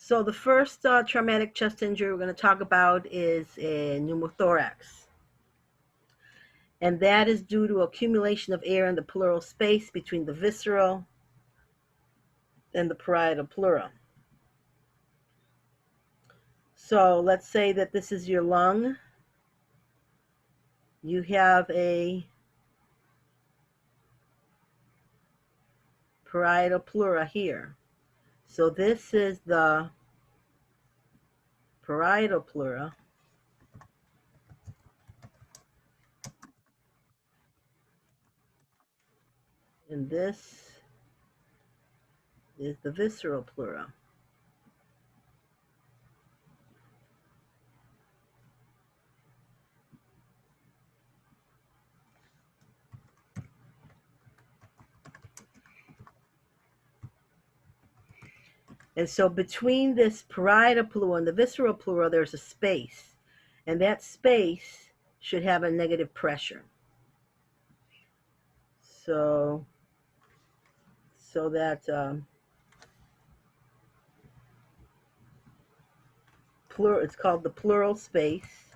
So the first traumatic chest injury we're going to talk about is a pneumothorax. And that is due to accumulation of air in the pleural space between the visceral and the parietal pleura. So let's say that this is your lung. You have a parietal pleura here. So this is the parietal pleura. And this is the visceral pleura. And so between this parietal pleura and the visceral pleura, there's a space. And that space should have a negative pressure. So that it's called the pleural space.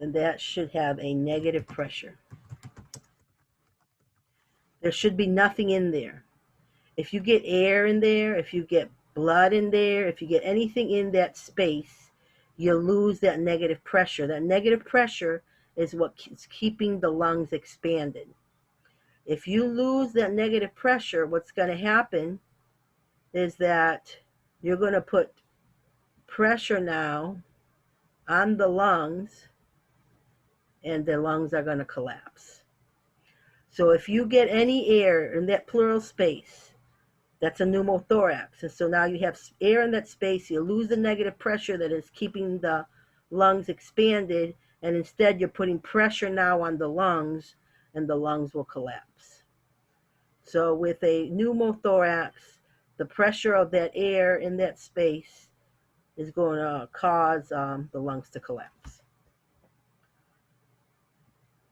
And that should have a negative pressure. There should be nothing in there. If you get air in there, if you get blood in there, if you get anything in that space, you lose that negative pressure. That negative pressure is what's keeping the lungs expanded. If you lose that negative pressure, what's going to happen is that you're going to put pressure now on the lungs, and the lungs are going to collapse. So if you get any air in that pleural space, that's a pneumothorax. And so now you have air in that space, you lose the negative pressure that is keeping the lungs expanded, and instead you're putting pressure now on the lungs, and the lungs will collapse. So with a pneumothorax, the pressure of that air in that space is going to cause the lungs to collapse.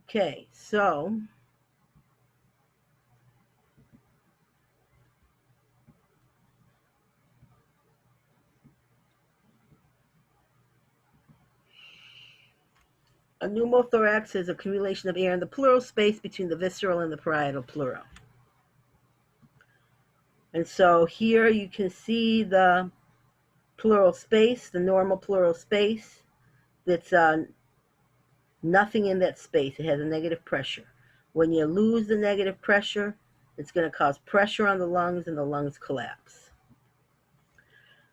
Okay, so a pneumothorax is accumulation of air in the pleural space between the visceral and the parietal pleura. And so here you can see the pleural space, the normal pleural space. That's nothing in that space. It has a negative pressure. When you lose the negative pressure, it's going to cause pressure on the lungs, and the lungs collapse.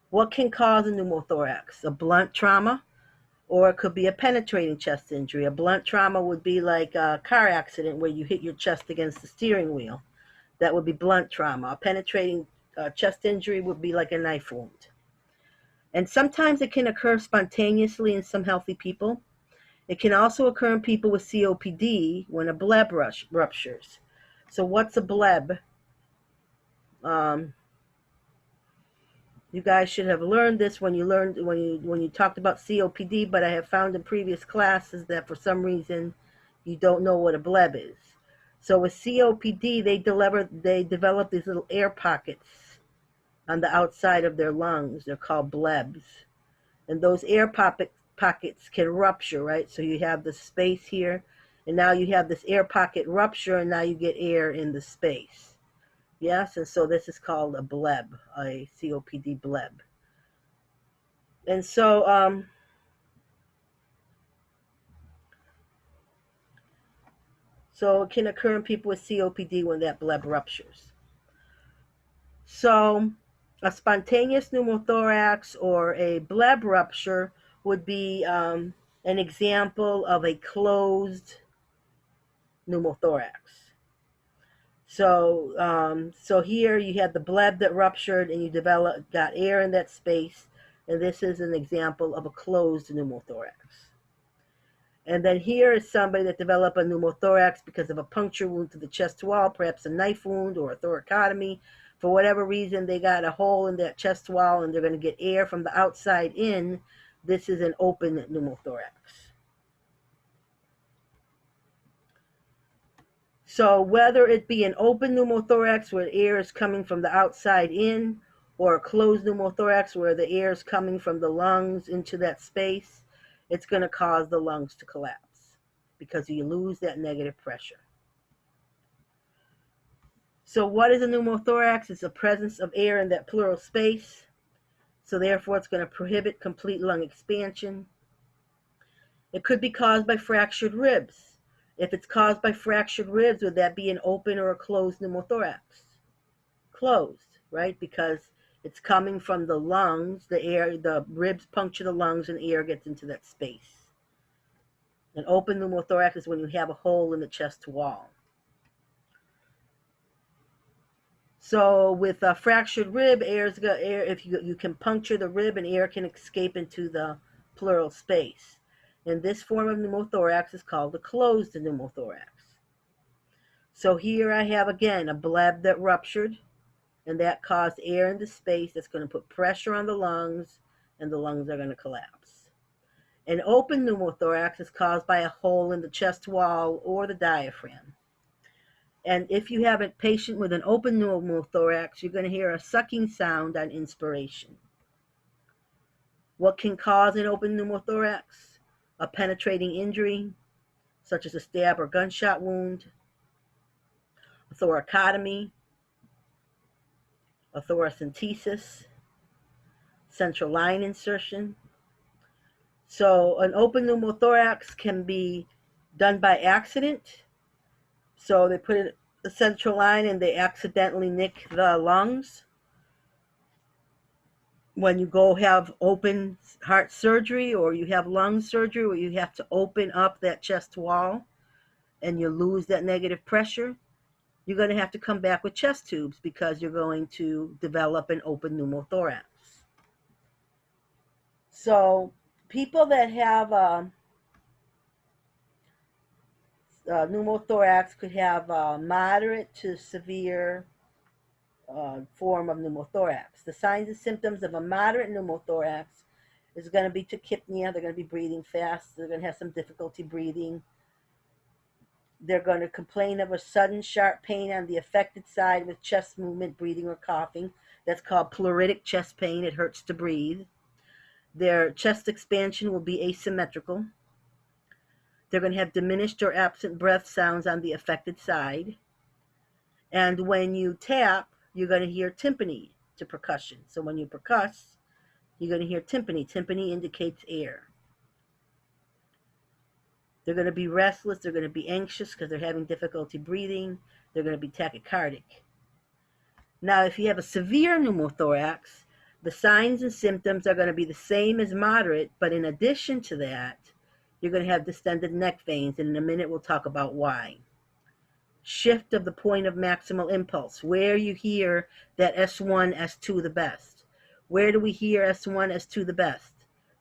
What can cause a pneumothorax? A blunt trauma, or it could be a penetrating chest injury. A blunt trauma would be like a car accident where you hit your chest against the steering wheel. That would be blunt trauma. A penetrating chest injury would be like a knife wound. And sometimes it can occur spontaneously in some healthy people. It can also occur in people with COPD when a bleb ruptures. So what's a bleb? You guys should have learned this when you talked about COPD, but I have found in previous classes that for some reason you don't know what a bleb is. So with COPD, they develop these little air pockets on the outside of their lungs. They're called blebs. And those air pockets can rupture, right? So you have the space here, and now you have this air pocket rupture, and now you get air in the space. Yes, and so this is called a bleb, a COPD bleb. And so it can occur in people with COPD when that bleb ruptures. So a spontaneous pneumothorax or a bleb rupture would be an example of a closed pneumothorax. So here you had the bleb that ruptured, and you got air in that space, and this is an example of a closed pneumothorax. And then here is somebody that developed a pneumothorax because of a puncture wound to the chest wall, perhaps a knife wound or a thoracotomy. For whatever reason, they got a hole in that chest wall, and they're going to get air from the outside in. This is an open pneumothorax. So whether it be an open pneumothorax where air is coming from the outside in, or a closed pneumothorax where the air is coming from the lungs into that space, it's going to cause the lungs to collapse because you lose that negative pressure. So what is a pneumothorax? It's the presence of air in that pleural space. So therefore, it's going to prohibit complete lung expansion. It could be caused by fractured ribs. If it's caused by fractured ribs, would that be an open or a closed pneumothorax? Closed, right? Because it's coming from the lungs, the ribs puncture the lungs and air gets into that space. An open pneumothorax is when you have a hole in the chest wall. So with a fractured rib, if you can puncture the rib and air can escape into the pleural space. And this form of pneumothorax is called a closed pneumothorax. So here I have again a bleb that ruptured, and that caused air into space that's going to put pressure on the lungs, and the lungs are going to collapse. An open pneumothorax is caused by a hole in the chest wall or the diaphragm. And if you have a patient with an open pneumothorax, you're going to hear a sucking sound on inspiration. What can cause an open pneumothorax? A penetrating injury, such as a stab or gunshot wound, a thoracotomy, a thoracentesis, central line insertion. So an open pneumothorax can be done by accident. So they put in the central line and they accidentally nick the lungs. When you go have open heart surgery or you have lung surgery where you have to open up that chest wall and you lose that negative pressure, you're going to have to come back with chest tubes because you're going to develop an open pneumothorax. So people that have pneumothorax could have a moderate to severe form of pneumothorax. The signs and symptoms of a moderate pneumothorax is going to be tachypnea. They're going to be breathing fast. They're going to have some difficulty breathing. They're going to complain of a sudden sharp pain on the affected side with chest movement, breathing, or coughing. That's called pleuritic chest pain. It hurts to breathe. Their chest expansion will be asymmetrical. They're going to have diminished or absent breath sounds on the affected side. And when you tap, you're going to hear tympany to percussion. So when you percuss, you're going to hear tympany. Tympany indicates air. They're going to be restless. They're going to be anxious because they're having difficulty breathing. They're going to be tachycardic. Now, if you have a severe pneumothorax, the signs and symptoms are going to be the same as moderate, but in addition to that, you're going to have distended neck veins, and in a minute we'll talk about why. Shift of the point of maximal impulse, where you hear that S1, S2 the best. Where do we hear S1, S2 the best?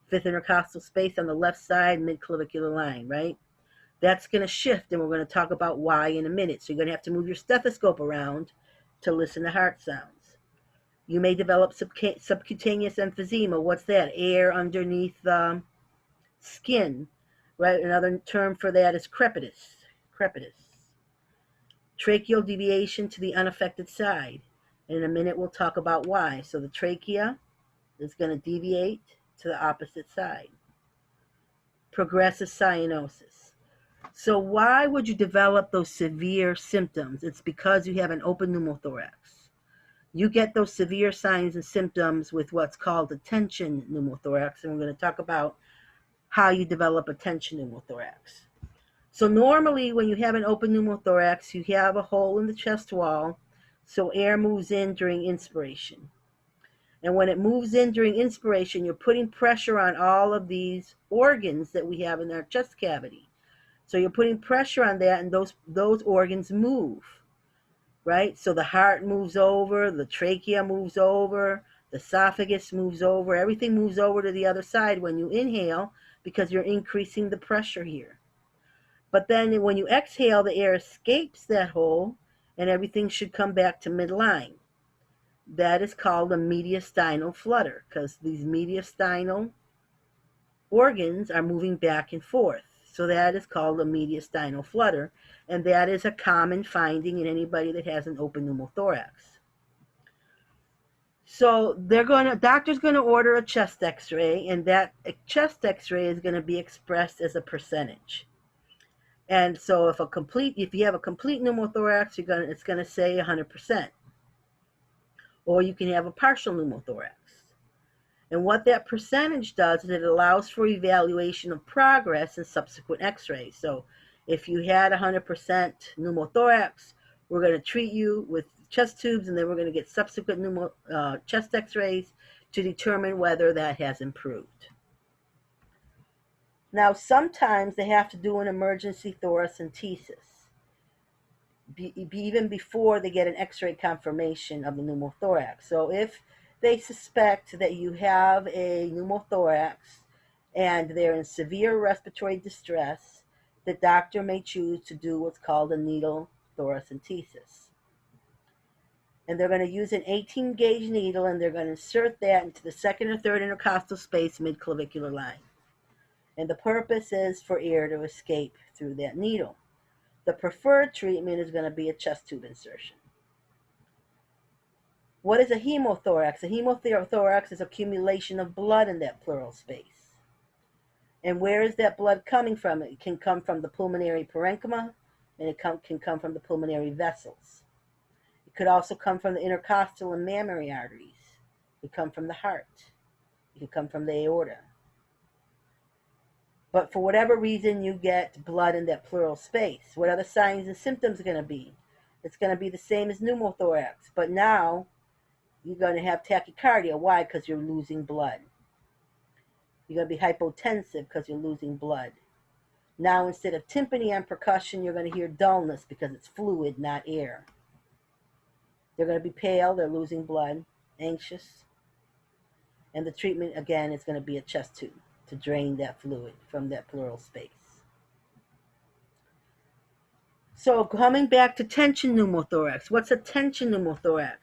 Fifth intercostal space on the left side, midclavicular line, right? That's going to shift, and we're going to talk about why in a minute. So you're going to have to move your stethoscope around to listen to heart sounds. You may develop subcutaneous emphysema. What's that? Air underneath the skin, right? Another term for that is crepitus. Tracheal deviation to the unaffected side. And in a minute, we'll talk about why. So the trachea is going to deviate to the opposite side. Progressive cyanosis. So why would you develop those severe symptoms? It's because you have an open pneumothorax. You get those severe signs and symptoms with what's called a tension pneumothorax, and we're going to talk about how you develop a tension pneumothorax. So normally when you have an open pneumothorax, you have a hole in the chest wall, so air moves in during inspiration. And when it moves in during inspiration, you're putting pressure on all of these organs that we have in our chest cavity. So you're putting pressure on that, and those organs move, right? So the heart moves over, the trachea moves over, the esophagus moves over, everything moves over to the other side when you inhale because you're increasing the pressure here. But then when you exhale, the air escapes that hole and everything should come back to midline. That is called a mediastinal flutter because these mediastinal organs are moving back and forth. So that is called a mediastinal flutter, and that is a common finding in anybody that has an open pneumothorax. So doctor's gonna order a chest X-ray, and that chest X-ray is gonna be expressed as a percentage. And so if you have a complete pneumothorax, it's gonna say 100%, or you can have a partial pneumothorax. And what that percentage does is it allows for evaluation of progress in subsequent X-rays. So if you had 100% pneumothorax, we're going to treat you with chest tubes, and then we're going to get subsequent chest X-rays to determine whether that has improved. Now, sometimes they have to do an emergency thoracentesis, even before they get an X-ray confirmation of the pneumothorax. So if they suspect that you have a pneumothorax and they're in severe respiratory distress, the doctor may choose to do what's called a needle thoracentesis. And they're going to use an 18-gauge needle, and they're going to insert that into the second or third intercostal space mid-clavicular line. And the purpose is for air to escape through that needle. The preferred treatment is going to be a chest tube insertion. What is a hemothorax? A hemothorax is accumulation of blood in that pleural space. And where is that blood coming from? It can come from the pulmonary parenchyma, and it can come from the pulmonary vessels. It could also come from the intercostal and mammary arteries. It could come from the heart. It could come from the aorta. But for whatever reason, you get blood in that pleural space. What are the signs and symptoms going to be? It's going to be the same as pneumothorax, but now you're going to have tachycardia. Why? Because you're losing blood. You're going to be hypotensive because you're losing blood. Now, instead of tympany and percussion, you're going to hear dullness because it's fluid, not air. They're going to be pale. They're losing blood, anxious. And the treatment, again, is going to be a chest tube to drain that fluid from that pleural space. So coming back to tension pneumothorax, what's a tension pneumothorax?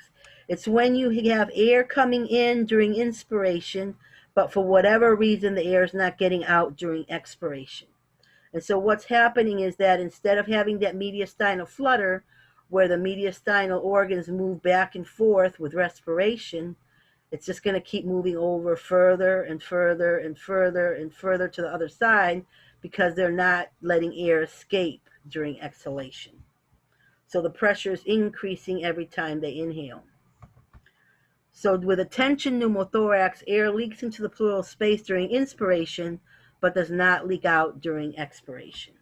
It's when you have air coming in during inspiration, but for whatever reason, the air is not getting out during expiration. And so what's happening is that instead of having that mediastinal flutter, where the mediastinal organs move back and forth with respiration, it's just going to keep moving over further and further and further and further to the other side because they're not letting air escape during exhalation. So the pressure is increasing every time they inhale. So with a tension pneumothorax, air leaks into the pleural space during inspiration, but does not leak out during expiration.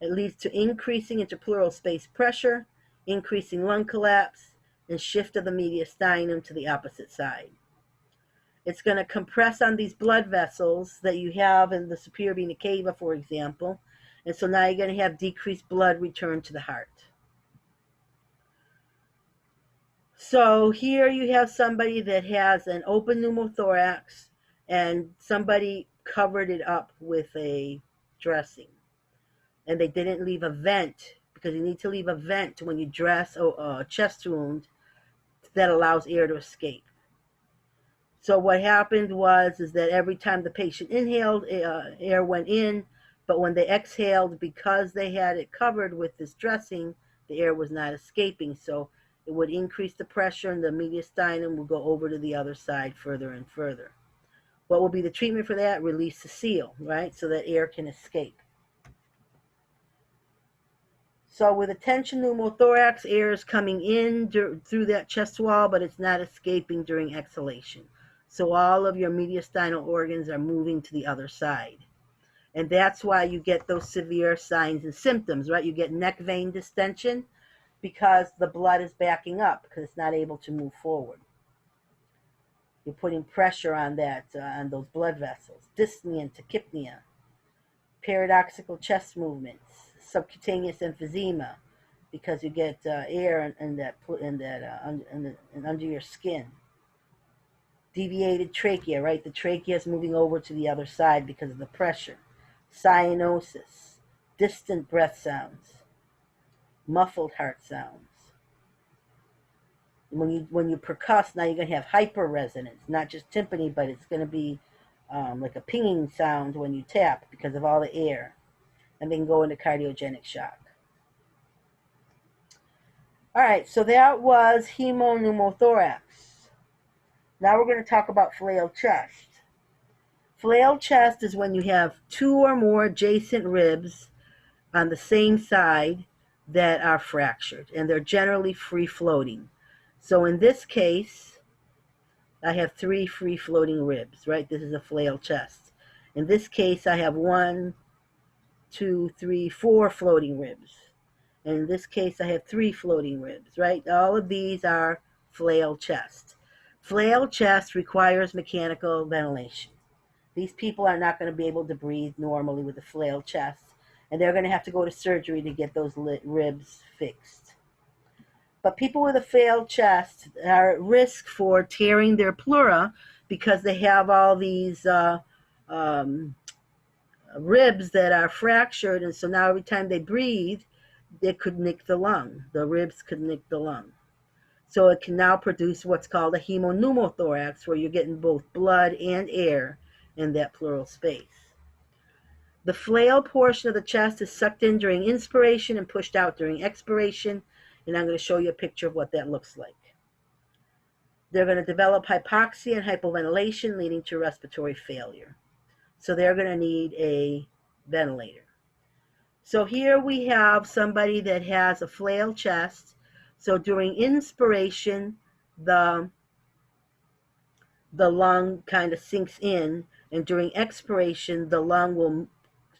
It leads to increasing interpleural space pressure, increasing lung collapse, and shift of the mediastinum to the opposite side. It's going to compress on these blood vessels that you have in the superior vena cava, for example, and so now you're going to have decreased blood return to the heart. So here you have somebody that has an open pneumothorax, and somebody covered it up with a dressing, and they didn't leave a vent, because you need to leave a vent when you dress a chest wound that allows air to escape. So what happened is that every time the patient inhaled, air went in, but when they exhaled, because they had it covered with this dressing, the air was not escaping. So it would increase the pressure, and the mediastinum will go over to the other side further and further. What will be the treatment for that? Release the seal, right? So that air can escape. So with a tension pneumothorax, air is coming in through that chest wall, but it's not escaping during exhalation. So all of your mediastinal organs are moving to the other side. And that's why you get those severe signs and symptoms, right? You get neck vein distension because the blood is backing up because it's not able to move forward. You're putting pressure on on those blood vessels. Dyspnea and tachypnea, paradoxical chest movements, subcutaneous emphysema, because you get air under your skin. Deviated trachea, right? The trachea is moving over to the other side because of the pressure. Cyanosis, distant breath sounds, muffled heart sounds. When you percuss, now you're going to have hyperresonance, not just tympany, but it's going to be like a pinging sound when you tap because of all the air, and then go into cardiogenic shock. All right, so that was hemopneumothorax. Now we're going to talk about flail chest. Flail chest is when you have two or more adjacent ribs on the same side that are fractured, and they're generally free floating. So in this case, I have 3 free floating ribs, right? This is a flail chest. In this case, I have 1, 2, 3, 4 floating ribs. And in this case, I have 3 floating ribs, right? All of these are flail chest. Flail chest requires mechanical ventilation. These people are not going to be able to breathe normally with a flail chest, and they're going to have to go to surgery to get those ribs fixed. But people with a flail chest are at risk for tearing their pleura because they have all these ribs that are fractured, and so now every time they breathe, they could nick the lung. The ribs could nick the lung. So it can now produce what's called a hemopneumothorax, where you're getting both blood and air in that pleural space. The flail portion of the chest is sucked in during inspiration and pushed out during expiration, and I'm going to show you a picture of what that looks like. They're going to develop hypoxia and hypoventilation, leading to respiratory failure. So they're going to need a ventilator. So here we have somebody that has a flail chest. So during inspiration, the lung kind of sinks in, and during expiration, the lung will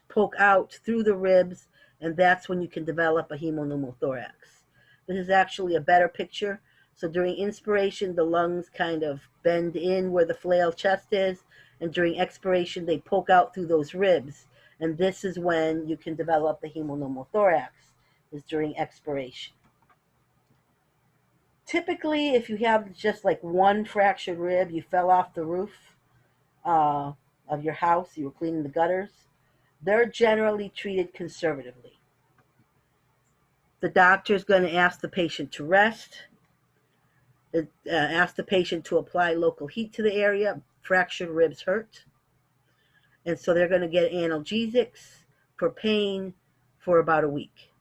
poke out through the ribs, and that's when you can develop a hemopneumothorax. This is actually a better picture. So during inspiration, the lungs kind of bend in where the flail chest is, and during expiration, they poke out through those ribs. And this is when you can develop the hemopneumothorax, is during expiration. Typically, if you have just like one fractured rib, you fell off the roof of your house, you were cleaning the gutters, they're generally treated conservatively. The doctor is going to ask the patient to rest, ask the patient to apply local heat to the area. Fractured ribs hurt. And so they're going to get analgesics for pain for about a week.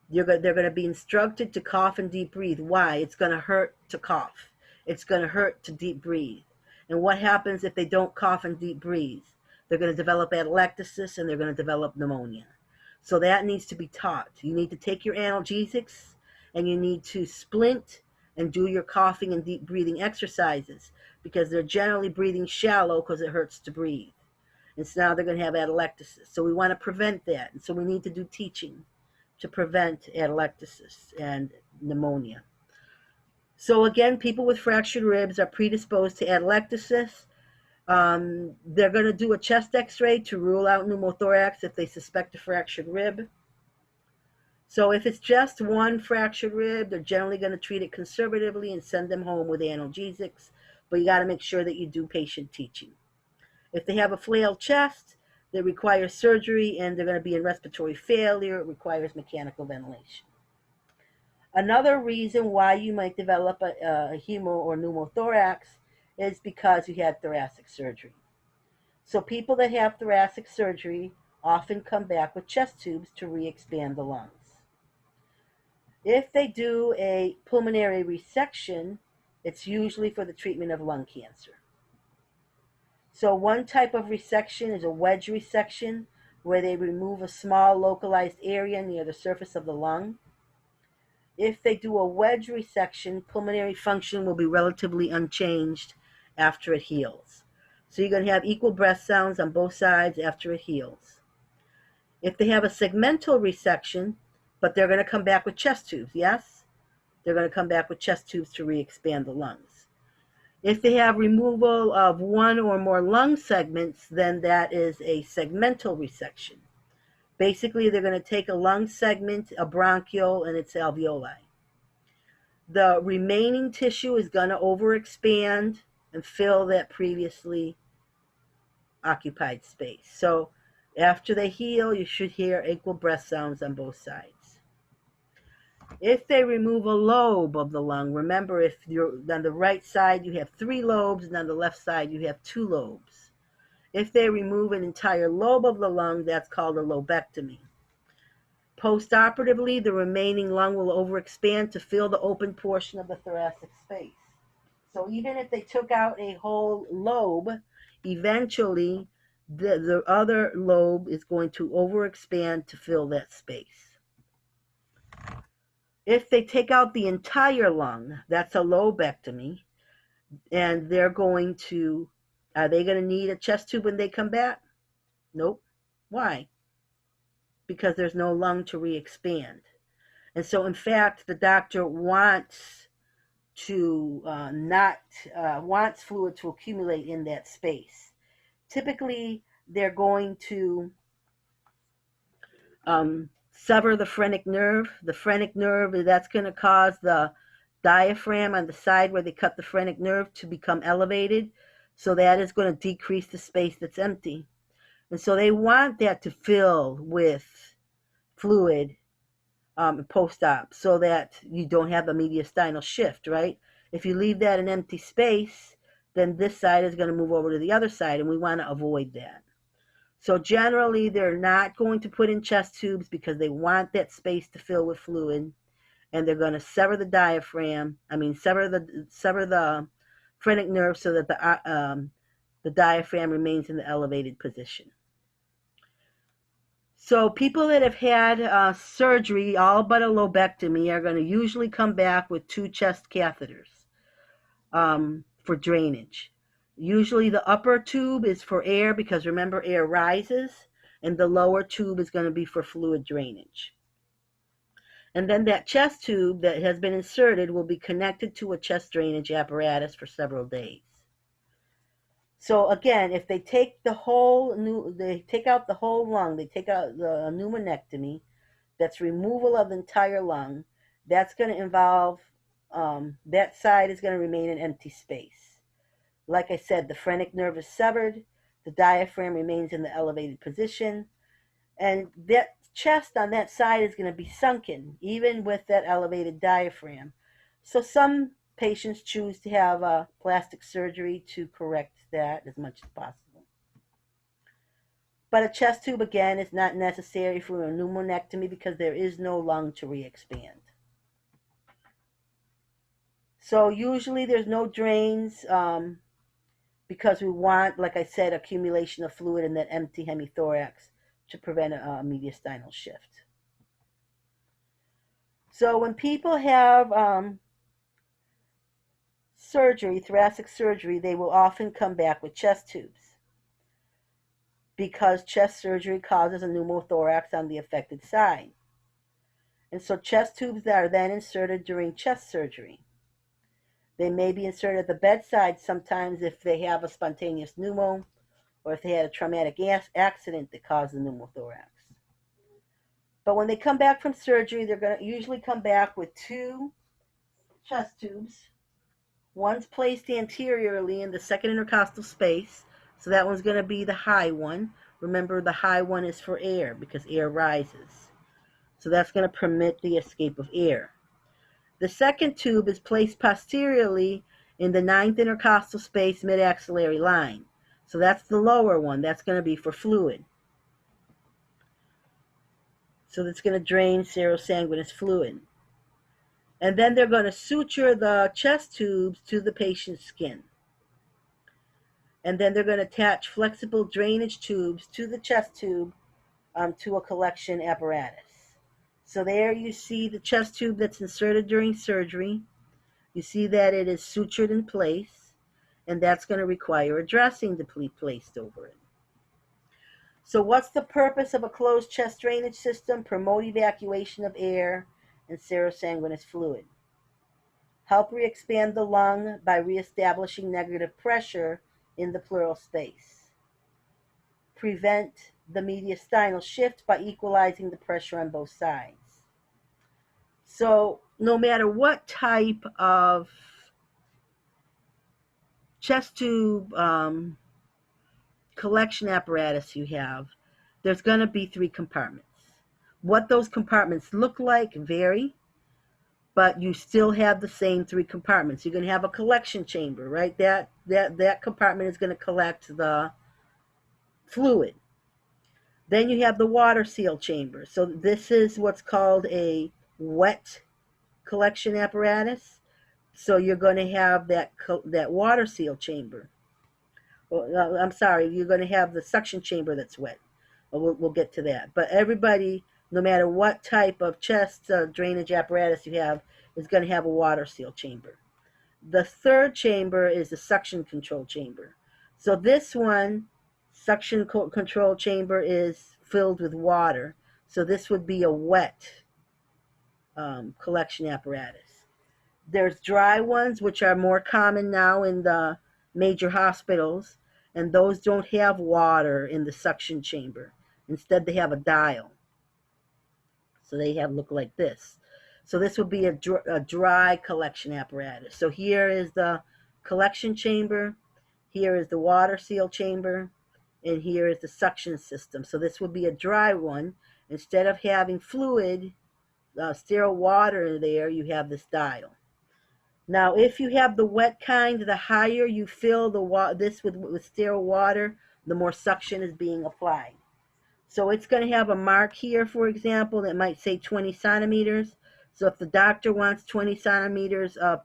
They're going to be instructed to cough and deep breathe. Why? It's going to hurt to cough. It's going to hurt to deep breathe. And what happens if they don't cough and deep breathe? They're going to develop atelectasis, and they're going to develop pneumonia. So that needs to be taught. You need to take your analgesics, and you need to splint and do your coughing and deep breathing exercises, because they're generally breathing shallow because it hurts to breathe. And so now they're going to have atelectasis. So we want to prevent that. And so we need to do teaching to prevent atelectasis and pneumonia. So again, people with fractured ribs are predisposed to atelectasis. They're going to do a chest x-ray to rule out pneumothorax if they suspect a fractured rib. So if it's just one fractured rib, they're generally going to treat it conservatively and send them home with analgesics, but you got to make sure that you do patient teaching. If they have a flail chest, they require surgery, and they're going to be in respiratory failure. It requires mechanical ventilation. Another reason why you might develop a hemo or pneumothorax is because you had thoracic surgery. So people that have thoracic surgery often come back with chest tubes to re-expand the lungs. If they do a pulmonary resection, it's usually for the treatment of lung cancer. So one type of resection is a wedge resection, where they remove a small localized area near the surface of the lung. If they do a wedge resection, pulmonary function will be relatively unchanged after it heals. So you're going to have equal breath sounds on both sides after it heals. If they have a segmental resection, but they're going to come back with chest tubes, yes? They're going to come back with chest tubes to re-expand the lungs. If they have removal of one or more lung segments, then that is a segmental resection. Basically, they're going to take a lung segment, a bronchiole, and its alveoli. The remaining tissue is going to overexpand and fill that previously occupied space. So after they heal, you should hear equal breath sounds on both sides. If they remove a lobe of the lung, remember if you're on the right side you have 3 lobes and on the left side you have 2 lobes. If they remove an entire lobe of the lung, that's called a lobectomy. Postoperatively, the remaining lung will overexpand to fill the open portion of the thoracic space. So even if they took out a whole lobe, eventually the other lobe is going to overexpand to fill that space. If they take out the entire lung, that's a lobectomy, and are they going to need a chest tube when they come back? Nope. Why? Because there's no lung to re-expand. And so, in fact, the doctor wants wants fluid to accumulate in that space. Typically, they're going to sever the phrenic nerve. The phrenic nerve, that's going to cause the diaphragm on the side where they cut the phrenic nerve to become elevated. So that is going to decrease the space that's empty. And so they want that to fill with fluid post-op so that you don't have a mediastinal shift, right? If you leave that an empty space, then this side is going to move over to the other side, and we want to avoid that. So generally, they're not going to put in chest tubes because they want that space to fill with fluid, and they're going to sever the sever the phrenic nerve so that the diaphragm remains in the elevated position. So people that have had surgery, all but a lobectomy, are going to usually come back with 2 chest catheters for drainage. Usually the upper tube is for air because remember air rises, and the lower tube is going to be for fluid drainage. And then that chest tube that has been inserted will be connected to a chest drainage apparatus for several days. So again, if they take out the whole lung, they take out the pneumonectomy, that's removal of the entire lung, that's going to involve, that side is going to remain an empty space. Like I said, the phrenic nerve is severed, the diaphragm remains in the elevated position, and that chest on that side is going to be sunken, even with that elevated diaphragm. So some patients choose to have plastic surgery to correct that as much as possible. But a chest tube, again, is not necessary for a pneumonectomy because there is no lung to re-expand. So usually there's no drains because we want, like I said, accumulation of fluid in that empty hemithorax to prevent a mediastinal shift. So when people have surgery, thoracic surgery, they will often come back with chest tubes because chest surgery causes a pneumothorax on the affected side. And so chest tubes are then inserted during chest surgery. They may be inserted at the bedside sometimes if they have a spontaneous pneumo or if they had a traumatic accident that caused the pneumothorax. But when they come back from surgery, they're going to usually come back with 2 chest tubes. One's placed anteriorly in the second intercostal space, so that one's going to be the high one. Remember, the high one is for air because air rises. So that's going to permit the escape of air. The second tube is placed posteriorly in the 9th intercostal space mid-axillary line. So that's the lower one. That's going to be for fluid. So that's going to drain serosanguinous fluid. And then they're going to suture the chest tubes to the patient's skin. And then they're going to attach flexible drainage tubes to the chest tube to a collection apparatus. So there you see the chest tube that's inserted during surgery. You see that it is sutured in place, and that's going to require a dressing to be placed over it. So what's the purpose of a closed chest drainage system? Promote evacuation of air and serosanguinous fluid. Help re-expand the lung by reestablishing negative pressure in the pleural space. Prevent the mediastinal shift by equalizing the pressure on both sides. So no matter what type of chest tube collection apparatus you have, there's going to be 3 compartments. What those compartments look like vary. but you still have the same three compartments. You're going to have a collection chamber, right? That compartment is going to collect the fluid. Then you have the water seal chamber. So this is what's called a wet collection apparatus. So you're going to have that water seal chamber. Well, I'm sorry, you're going to have the suction chamber that's wet. We'll get to that. But everybody, no matter what type of chest drainage apparatus you have, is going to have a water seal chamber. The third chamber is the suction control chamber. So this one, suction control chamber, is filled with water. So this would be a wet collection apparatus. There's dry ones, which are more common now in the major hospitals, and those don't have water in the suction chamber. Instead, they have a dial. So they look like this. So this would be a dry collection apparatus. So here is the collection chamber, here is the water seal chamber, and here is the suction system. So this would be a dry one. Instead of having fluid, sterile water there, you have this dial. Now, if you have the wet kind, the higher you fill this with sterile water, the more suction is being applied. So it's going to have a mark here, for example, that might say 20 centimeters. So if the doctor wants 20 centimeters of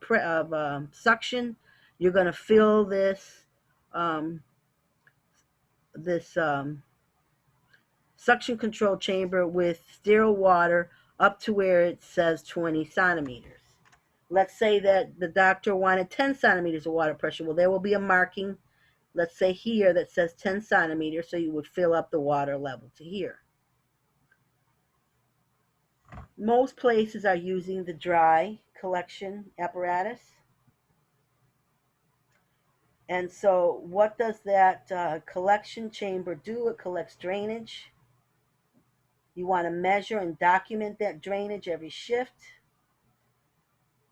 suction, you're going to fill this suction control chamber with sterile water up to where it says 20 centimeters. Let's say that the doctor wanted 10 centimeters of water pressure. Well, there will be a marking, let's say here, that says 10 centimeters, so you would fill up the water level to here. Most places are using the dry collection apparatus. And so what does that collection chamber do? It collects drainage. You want to measure and document that drainage every shift.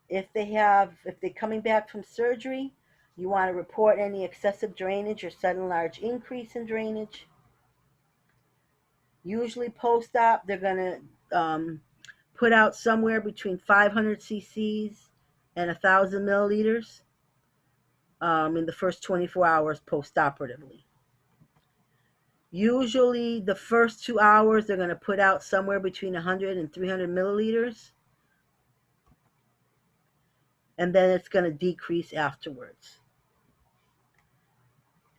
If they're coming back from surgery, you want to report any excessive drainage or sudden large increase in drainage. Usually post-op, they're going to put out somewhere between 500 cc's and 1,000 milliliters in the first 24 hours post-operatively. Usually the first 2 hours, they're going to put out somewhere between 100 and 300 milliliters. And then it's going to decrease afterwards.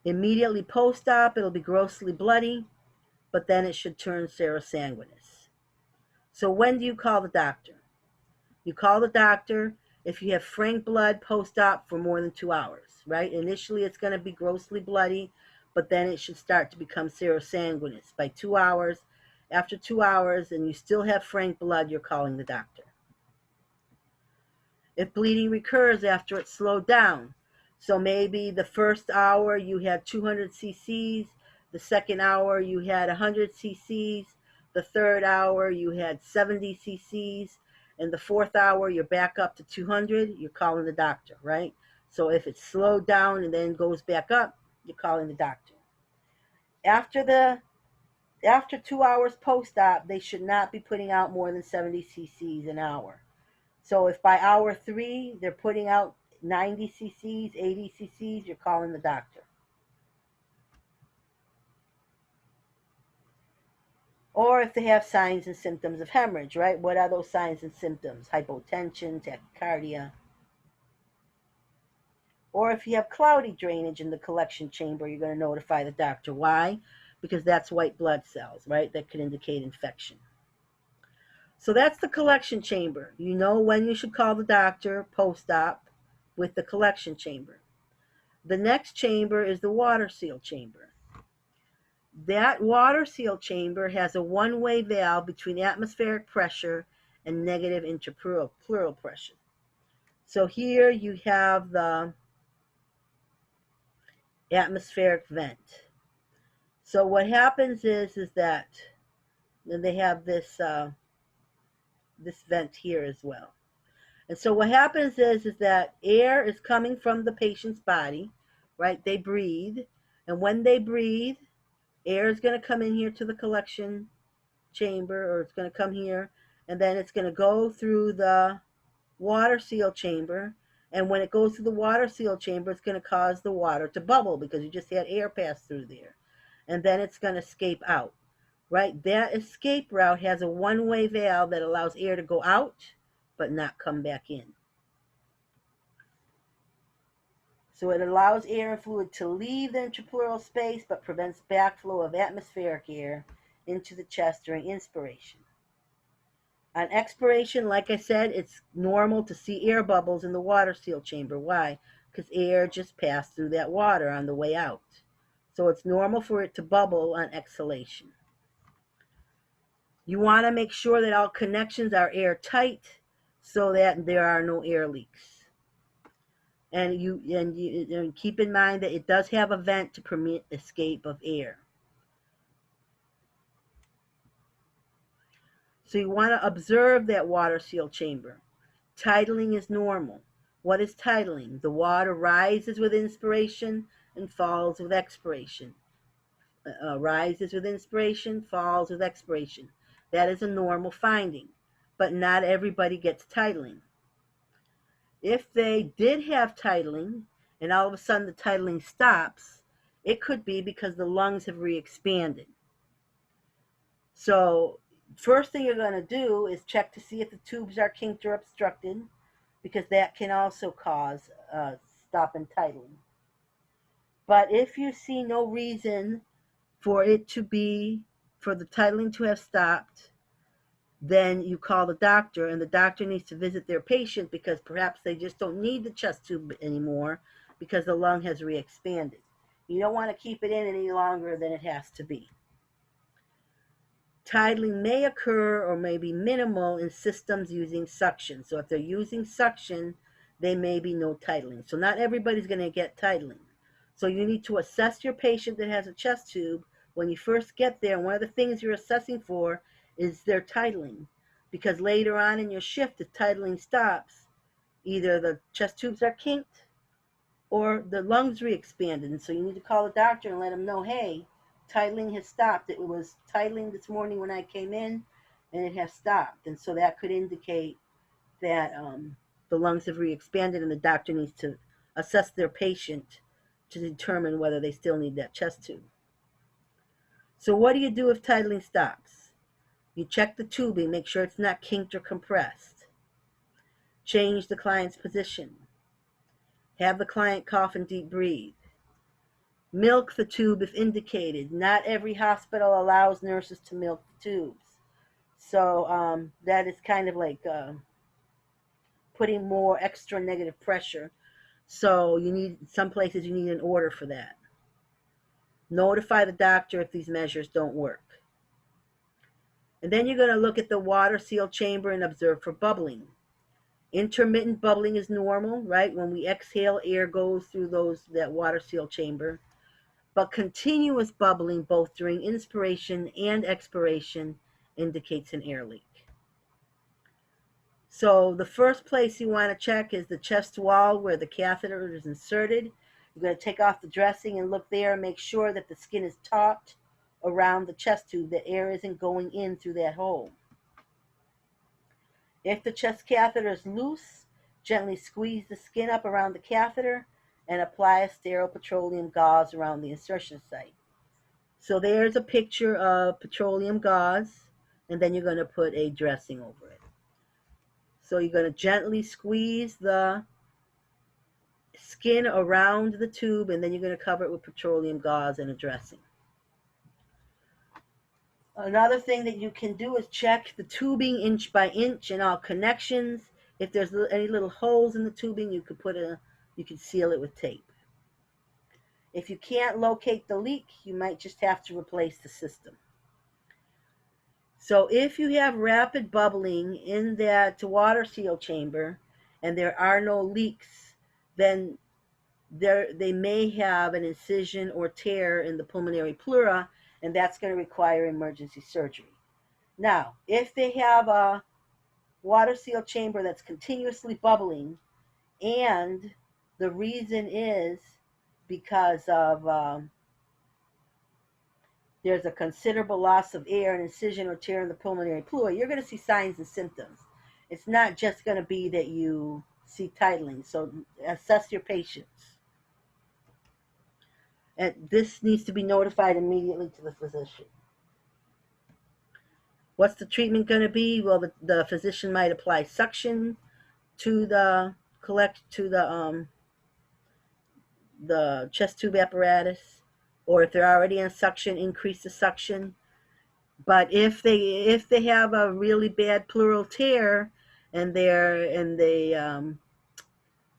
Immediately post-op, it'll be grossly bloody, but then it should turn serosanguinous. So when do you call the doctor? You call the doctor if you have frank blood post-op for more than 2 hours, right? Initially, it's going to be grossly bloody, but then it should start to become serosanguinous. By 2 hours, after 2 hours, and you still have frank blood, you're calling the doctor. If bleeding recurs after it's slowed down, so maybe the first hour you had 200 cc's, the second hour you had 100 cc's, the third hour you had 70 cc's, and the fourth hour you're back up to 200, you're calling the doctor, right? So if it's slowed down and then goes back up, you're calling the doctor. After 2 hours post-op, they should not be putting out more than 70 cc's an hour. So if by hour 3 they're putting out 90 cc's, 80 cc's, you're calling the doctor. Or if they have signs and symptoms of hemorrhage, right? What are those signs and symptoms? Hypotension, tachycardia. Or if you have cloudy drainage in the collection chamber, you're going to notify the doctor. Why? Because that's white blood cells, right? That could indicate infection. So that's the collection chamber. You know when you should call the doctor post-op with the collection chamber. The next chamber is the water seal chamber. That water seal chamber has a one-way valve between atmospheric pressure and negative interpleural pressure. So here you have the atmospheric vent. So what happens is that then they have this vent here as well. And so what happens is that air is coming from the patient's body, right? They breathe, and when they breathe, air is going to come in here to the collection chamber, or it's going to come here, and then it's going to go through the water seal chamber, and when it goes through the water seal chamber, it's going to cause the water to bubble because you just had air pass through there. And then it's going to escape out, right? That escape route has a one-way valve that allows air to go out but not come back in. So it allows air and fluid to leave the intrapleural space but prevents backflow of atmospheric air into the chest during inspiration. On expiration, like I said, it's normal to see air bubbles in the water seal chamber. Why? Because air just passed through that water on the way out. So it's normal for it to bubble on exhalation. You want to make sure that all connections are airtight so that there are no air leaks. And you keep in mind that it does have a vent to permit escape of air. So you want to observe that water seal chamber. Tidling is normal. What is tidling? The water rises with inspiration and falls with expiration. Rises with inspiration, falls with expiration. That is a normal finding, but not everybody gets tidling. If they did have tidling and all of a sudden the tidling stops, it could be because the lungs have re-expanded. So first thing you're going to do is check to see if the tubes are kinked or obstructed, because that can also cause stop in tidling. But if you see no reason for the tidling to have stopped, then you call the doctor, and the doctor needs to visit their patient because perhaps they just don't need the chest tube anymore because the lung has re-expanded. You don't want to keep it in any longer than it has to be. Tidling may occur or may be minimal in systems using suction. So if they're using suction, they may be no tidling. So not everybody's going to get tidling. So you need to assess your patient that has a chest tube when you first get there. And one of the things you're assessing for is their tidling, because later on in your shift, if tidling stops, either the chest tubes are kinked or the lungs re-expanded. And so you need to call the doctor and let them know, hey, tidling has stopped. It was tidling this morning when I came in, and it has stopped. And so that could indicate that the lungs have re-expanded, and the doctor needs to assess their patient to determine whether they still need that chest tube. So what do you do if tidling stops? You check the tubing, make sure it's not kinked or compressed. Change the client's position. Have the client cough and deep breathe. Milk the tube if indicated. Not every hospital allows nurses to milk the tubes. So that is kind of like putting more extra negative pressure. So some places you need an order for that. Notify the doctor if these measures don't work. And then you're going to look at the water seal chamber and observe for bubbling. Intermittent bubbling is normal, right? When we exhale, air goes through that water seal chamber. But continuous bubbling both during inspiration and expiration indicates an air leak. So the first place you want to check is the chest wall where the catheter is inserted. You're going to take off the dressing and look there and make sure that the skin is taut around the chest tube, that air isn't going in through that hole. If the chest catheter is loose, gently squeeze the skin up around the catheter and apply a sterile petroleum gauze around the insertion site. So there's a picture of petroleum gauze, and then you're going to put a dressing over it. So you're going to gently squeeze the skin around the tube, and then you're going to cover it with petroleum gauze and a dressing. Another thing that you can do is check the tubing inch by inch and all connections. If there's any little holes in the tubing, you can seal it with tape. If you can't locate the leak, you might just have to replace the system. So if you have rapid bubbling in that water seal chamber and there are no leaks, then they may have an incision or tear in the pulmonary pleura, and that's going to require emergency surgery. Now, if they have a water seal chamber that's continuously bubbling, and the reason is because of there's a considerable loss of air, an incision or tear in the pulmonary pleura, you're going to see signs and symptoms. It's not just going to be that you see titling. So assess your patients. And this needs to be notified immediately to the physician. What's the treatment going to be? Well, the physician might apply suction to the chest tube apparatus, or if they're already in suction, increase the suction. But if they have a really bad pleural tear and they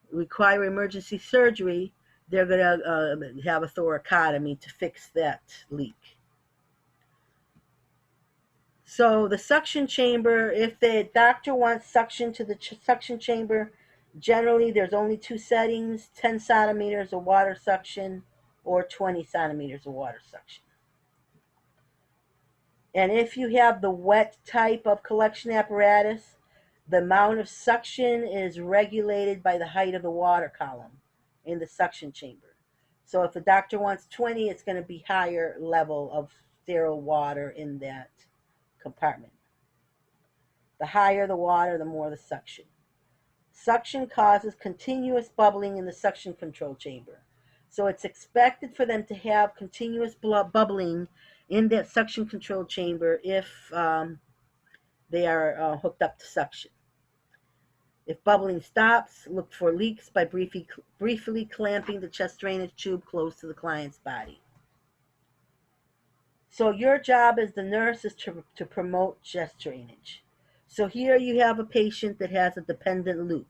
require emergency surgery, they're going to have a thoracotomy to fix that leak. So the suction chamber, if the doctor wants suction to the suction chamber, generally there's only two settings: 10 centimeters of water suction or 20 centimeters of water suction. And if you have the wet type of collection apparatus, the amount of suction is regulated by the height of the water column in the suction chamber. So if the doctor wants 20, it's going to be higher level of sterile water in that compartment. The higher the water, the more the suction. Suction causes continuous bubbling in the suction control chamber. So it's expected for them to have continuous bubbling in that suction control chamber if they are hooked up to suction. If bubbling stops, look for leaks by briefly clamping the chest drainage tube close to the client's body. So your job as the nurse is to promote chest drainage. So here you have a patient that has a dependent loop,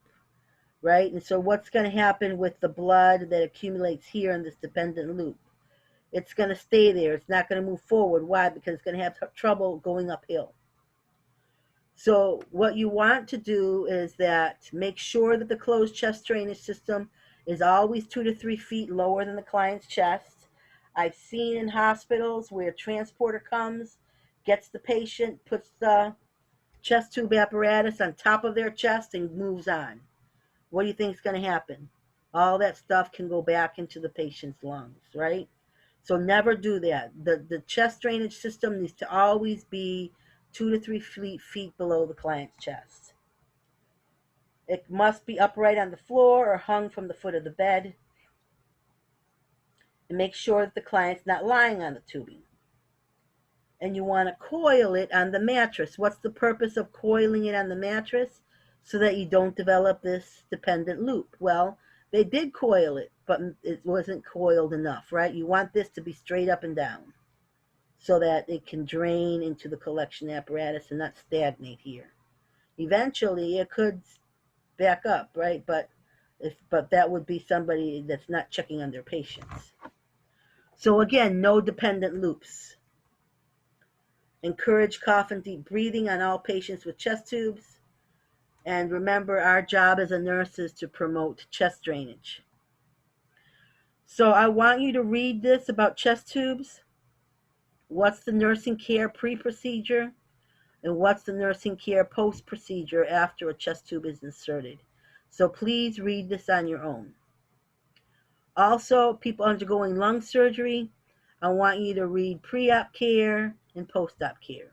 right? And so what's going to happen with the blood that accumulates here in this dependent loop? It's going to stay there. It's not going to move forward. Why? Because it's going to have trouble going uphill. So what you want to do is that make sure that the closed chest drainage system is always 2 to 3 feet lower than the client's chest. I've seen in hospitals where a transporter comes, gets the patient, puts the chest tube apparatus on top of their chest and moves on. What do you think is going to happen? All that stuff can go back into the patient's lungs, right? So never do that. The chest drainage system needs to always be 2 to 3 feet below the client's chest. It must be upright on the floor or hung from the foot of the bed. And make sure that the client's not lying on the tubing. And you want to coil it on the mattress. What's the purpose of coiling it on the mattress? So that you don't develop this dependent loop. Well, they did coil it, but it wasn't coiled enough, right? You want this to be straight up and down so that it can drain into the collection apparatus and not stagnate here. Eventually, it could back up, right? But that would be somebody that's not checking on their patients. So again, no dependent loops. Encourage cough and deep breathing on all patients with chest tubes. And remember, our job as a nurse is to promote chest drainage. So I want you to read this about chest tubes. What's the nursing care pre-procedure? And what's the nursing care post-procedure after a chest tube is inserted? So please read this on your own. Also, people undergoing lung surgery, I want you to read pre-op care and post-op care.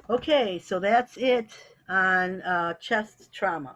Okay, so that's it on chest trauma.